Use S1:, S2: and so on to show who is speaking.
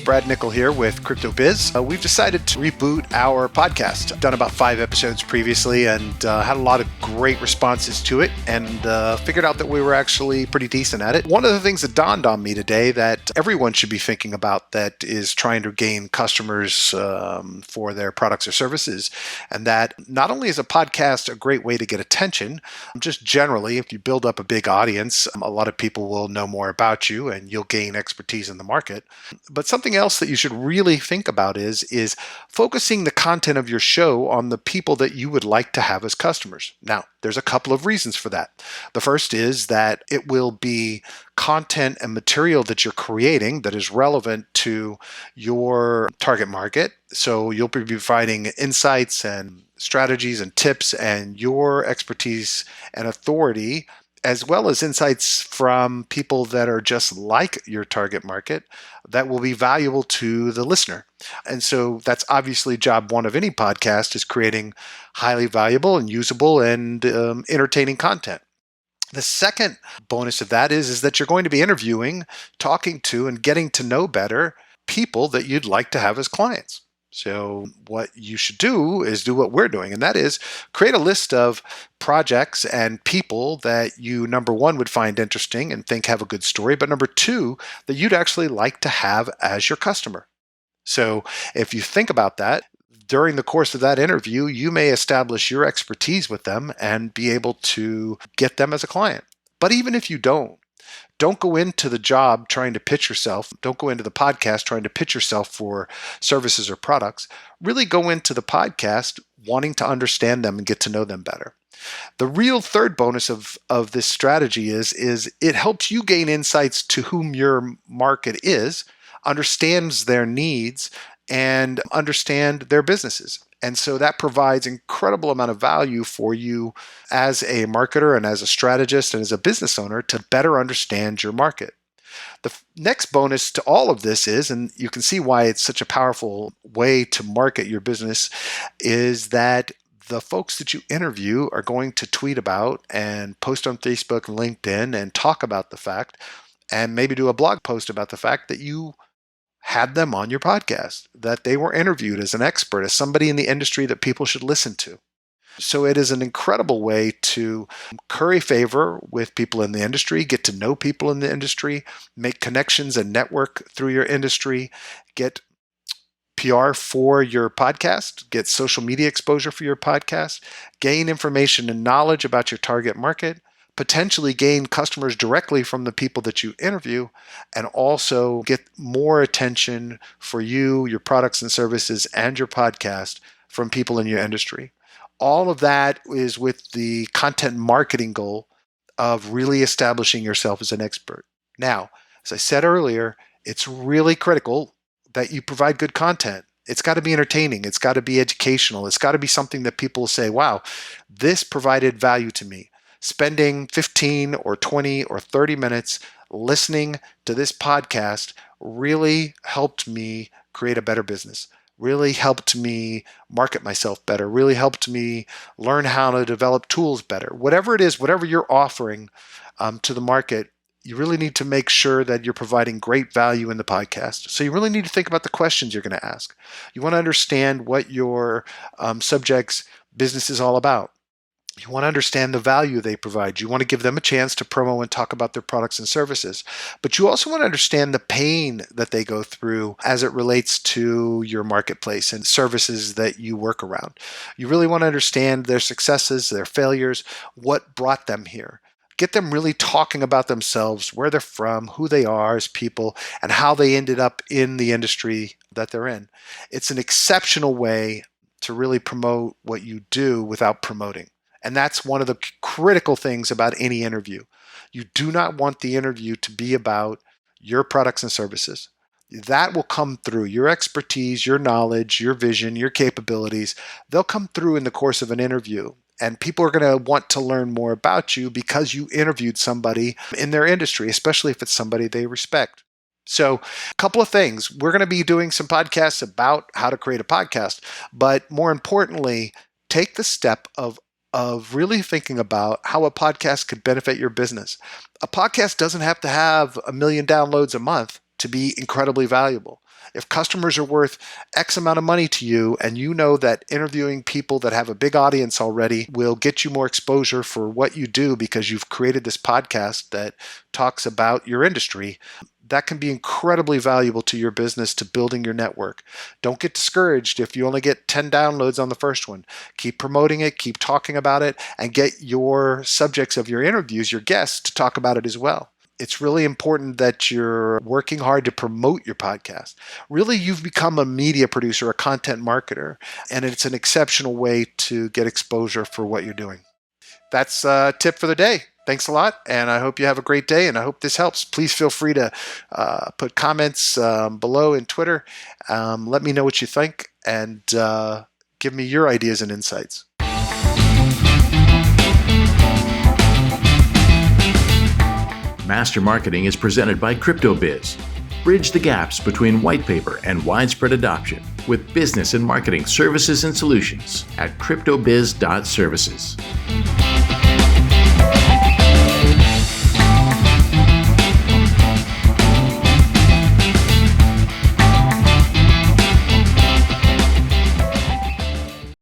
S1: Brad Nickel here with Crypto Biz. We've decided to reboot our podcast. I've done about 5 episodes previously and had a lot of great responses to it and figured out that we were actually pretty decent at it. One of the things that dawned on me today that everyone should be thinking about that is trying to gain customers for their products or services, and that not only is a podcast a great way to get attention, just generally, if you build up a big audience, a lot of people will know more about you and you'll gain expertise in the market. But something else that you should really think about is focusing the content of your show on the people that you would like to have as customers. Now, there's a couple of reasons for that. The first is that it will be content and material that you're creating that is relevant to your target market. So you'll be providing insights and strategies and tips and your expertise and authority, as well as insights from people that are just like your target market that will be valuable to the listener. And so that's obviously job one of any podcast, is creating highly valuable and usable and entertaining content. The second bonus of that is that you're going to be interviewing, talking to, and getting to know better people that you'd like to have as clients. So what you should do is do what we're doing, and that is create a list of projects and people that you, number one, would find interesting and think have a good story, but number two, that you'd actually like to have as your customer. So if you think about that, during the course of that interview, you may establish your expertise with them and be able to get them as a client. But even if you don't go into the job trying to pitch yourself. Don't go into the podcast trying to pitch yourself for services or products. Really go into the podcast wanting to understand them and get to know them better. The real third bonus of this strategy is it helps you gain insights to whom your market is, understands their needs, and understand their businesses. And so that provides incredible amount of value for you as a marketer and as a strategist and as a business owner to better understand your market. The next bonus to all of this is, and you can see why it's such a powerful way to market your business, is that the folks that you interview are going to tweet about and post on Facebook and LinkedIn and talk about the fact, and maybe do a blog post about the fact that you had them on your podcast, that they were interviewed as an expert, as somebody in the industry that people should listen to. So it is an incredible way to curry favor with people in the industry, get to know people in the industry, make connections and network through your industry, get PR for your podcast, get social media exposure for your podcast, gain information and knowledge about your target market, potentially gain customers directly from the people that you interview, and also get more attention for you, your products and services, and your podcast from people in your industry. All of that is with the content marketing goal of really establishing yourself as an expert. Now, as I said earlier, it's really critical that you provide good content. It's got to be entertaining. It's got to be educational. It's got to be something that people say, wow, this provided value to me. Spending 15 or 20 or 30 minutes listening to this podcast really helped me create a better business, really helped me market myself better, really helped me learn how to develop tools better. Whatever it is, whatever you're offering to the market, you really need to make sure that you're providing great value in the podcast. So you really need to think about the questions you're going to ask. You want to understand what your subject's business is all about. You want to understand the value they provide. You want to give them a chance to promo and talk about their products and services. But you also want to understand the pain that they go through as it relates to your marketplace and services that you work around. You really want to understand their successes, their failures, what brought them here. Get them really talking about themselves, where they're from, who they are as people, and how they ended up in the industry that they're in. It's an exceptional way to really promote what you do without promoting. And that's one of the critical things about any interview. You do not want the interview to be about your products and services. That will come through. Your expertise, your knowledge, your vision, your capabilities, they'll come through in the course of an interview. And people are going to want to learn more about you because you interviewed somebody in their industry, especially if it's somebody they respect. So a couple of things. We're going to be doing some podcasts about how to create a podcast, but more importantly, take the step of really thinking about how a podcast could benefit your business. A podcast doesn't have to have 1 million downloads a month to be incredibly valuable. If customers are worth X amount of money to you, and you know that interviewing people that have a big audience already will get you more exposure for what you do because you've created this podcast that talks about your industry, that can be incredibly valuable to your business, to building your network. Don't get discouraged if you only get 10 downloads on the first one. Keep promoting it, keep talking about it, and get your subjects of your interviews, your guests, to talk about it as well. It's really important that you're working hard to promote your podcast. Really, you've become a media producer, a content marketer, and it's an exceptional way to get exposure for what you're doing. That's a tip for the day. Thanks a lot, and I hope you have a great day, and I hope this helps. Please feel free to put comments below in Twitter. Let me know what you think, and give me your ideas and insights.
S2: Master Marketing is presented by CryptoBiz. Bridge the gaps between white paper and widespread adoption with business and marketing services and solutions at cryptobiz.services.